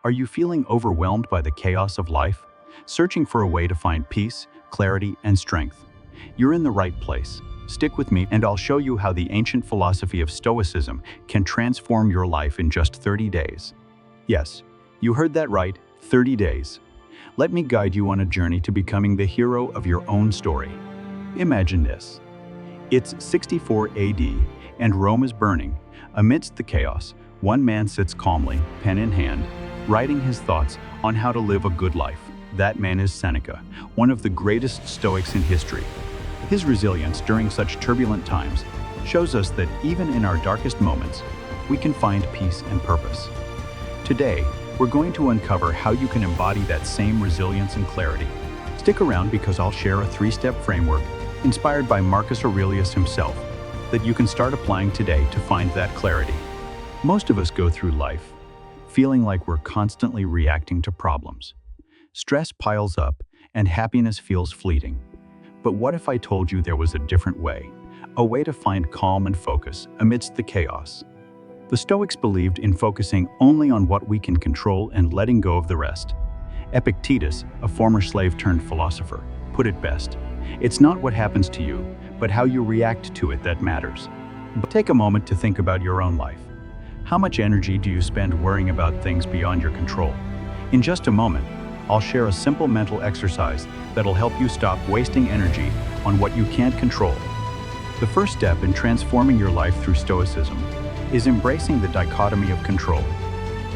Are you feeling overwhelmed by the chaos of life? Searching for a way to find peace, clarity, and strength? You're in the right place. Stick with me and I'll show you how the ancient philosophy of Stoicism can transform your life in just 30 days. Yes, you heard that right, 30 days. Let me guide you on a journey to becoming the hero of your own story. Imagine this. It's 64 AD, and Rome is burning. Amidst the chaos, one man sits calmly, pen in hand, writing his thoughts on how to live a good life. That man is Seneca, one of the greatest Stoics in history. His resilience during such turbulent times shows us that even in our darkest moments, we can find peace and purpose. Today, we're going to uncover how you can embody that same resilience and clarity. Stick around because I'll share a 3-step framework inspired by Marcus Aurelius himself that you can start applying today to find that clarity. Most of us go through life feeling like we're constantly reacting to problems. Stress piles up and happiness feels fleeting. But what if I told you there was a different way, a way to find calm and focus amidst the chaos? The Stoics believed in focusing only on what we can control and letting go of the rest. Epictetus, a former slave turned philosopher, put it best. It's not what happens to you, but how you react to it that matters. But take a moment to think about your own life. How much energy do you spend worrying about things beyond your control? In just a moment, I'll share a simple mental exercise that'll help you stop wasting energy on what you can't control. The first step in transforming your life through Stoicism is embracing the dichotomy of control.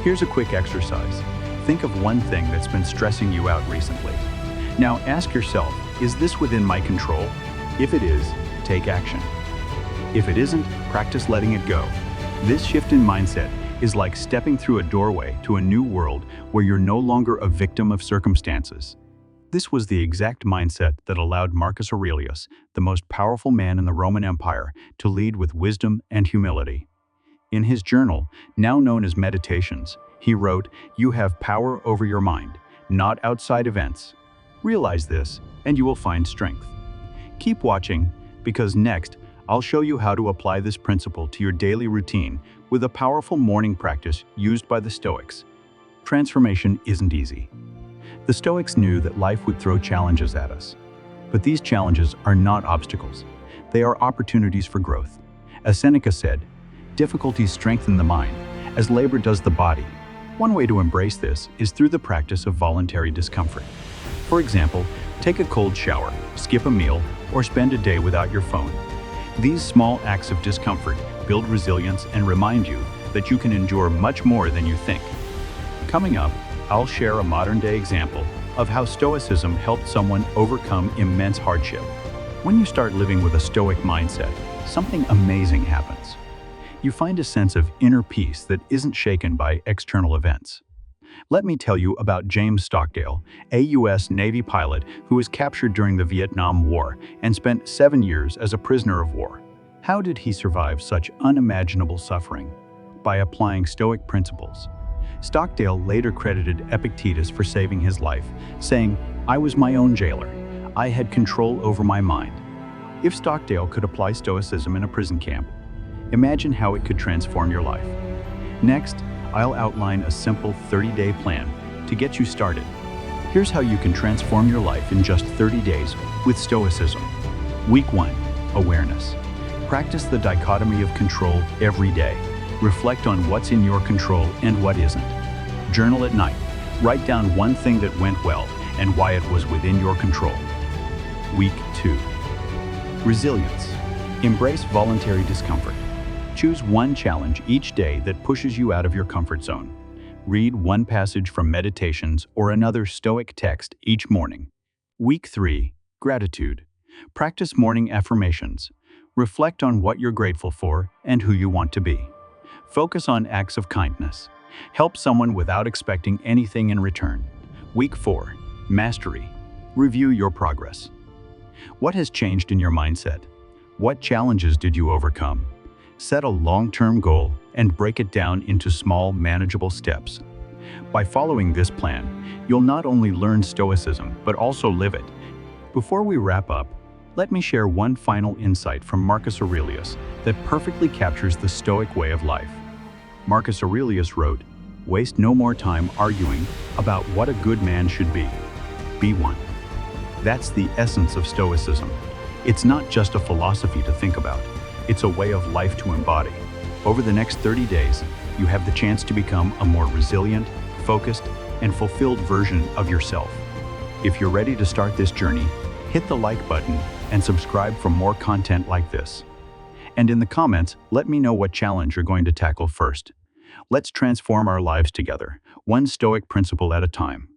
Here's a quick exercise. Think of one thing that's been stressing you out recently. Now ask yourself, is this within my control? If it is, take action. If it isn't, practice letting it go. This shift in mindset is like stepping through a doorway to a new world where you're no longer a victim of circumstances. This was the exact mindset that allowed Marcus Aurelius, the most powerful man in the Roman Empire, to lead with wisdom and humility. In his journal, now known as Meditations, he wrote, "You have power over your mind, not outside events. Realize this, and you will find strength." Keep watching, because next, I'll show you how to apply this principle to your daily routine with a powerful morning practice used by the Stoics. Transformation isn't easy. The Stoics knew that life would throw challenges at us. But these challenges are not obstacles. They are opportunities for growth. As Seneca said, difficulties strengthen the mind, as labor does the body. One way to embrace this is through the practice of voluntary discomfort. For example, take a cold shower, skip a meal, or spend a day without your phone. These small acts of discomfort build resilience and remind you that you can endure much more than you think. Coming up, I'll share a modern-day example of how Stoicism helped someone overcome immense hardship. When you start living with a Stoic mindset, something amazing happens. You find a sense of inner peace that isn't shaken by external events. Let me tell you about James Stockdale, a U.S. Navy pilot who was captured during the Vietnam War and spent 7 years as a prisoner of war. How did he survive such unimaginable suffering? By applying Stoic principles. Stockdale later credited Epictetus for saving his life, saying, "I was my own jailer. I had control over my mind." If Stockdale could apply Stoicism in a prison camp, imagine how it could transform your life. Next, I'll outline a simple 30-day plan to get you started. Here's how you can transform your life in just 30 days with Stoicism. Week 1, awareness. Practice the dichotomy of control every day. Reflect on what's in your control and what isn't. Journal at night. Write down one thing that went well and why it was within your control. Week 2, resilience. Embrace voluntary discomfort. Choose one challenge each day that pushes you out of your comfort zone. Read one passage from Meditations or another Stoic text each morning. Week 3, gratitude. Practice morning affirmations. Reflect on what you're grateful for and who you want to be. Focus on acts of kindness. Help someone without expecting anything in return. Week 4, mastery. Review your progress. What has changed in your mindset? What challenges did you overcome? Set a long-term goal and break it down into small, manageable steps. By following this plan, you'll not only learn Stoicism, but also live it. Before we wrap up, let me share one final insight from Marcus Aurelius that perfectly captures the Stoic way of life. Marcus Aurelius wrote, Waste no more time arguing about what a good man should be. Be one. That's the essence of Stoicism. It's not just a philosophy to think about. It's a way of life to embody. Over the next 30 days, you have the chance to become a more resilient, focused, and fulfilled version of yourself. If you're ready to start this journey, hit the like button and subscribe for more content like this. And in the comments, let me know what challenge you're going to tackle first. Let's transform our lives together, one Stoic principle at a time.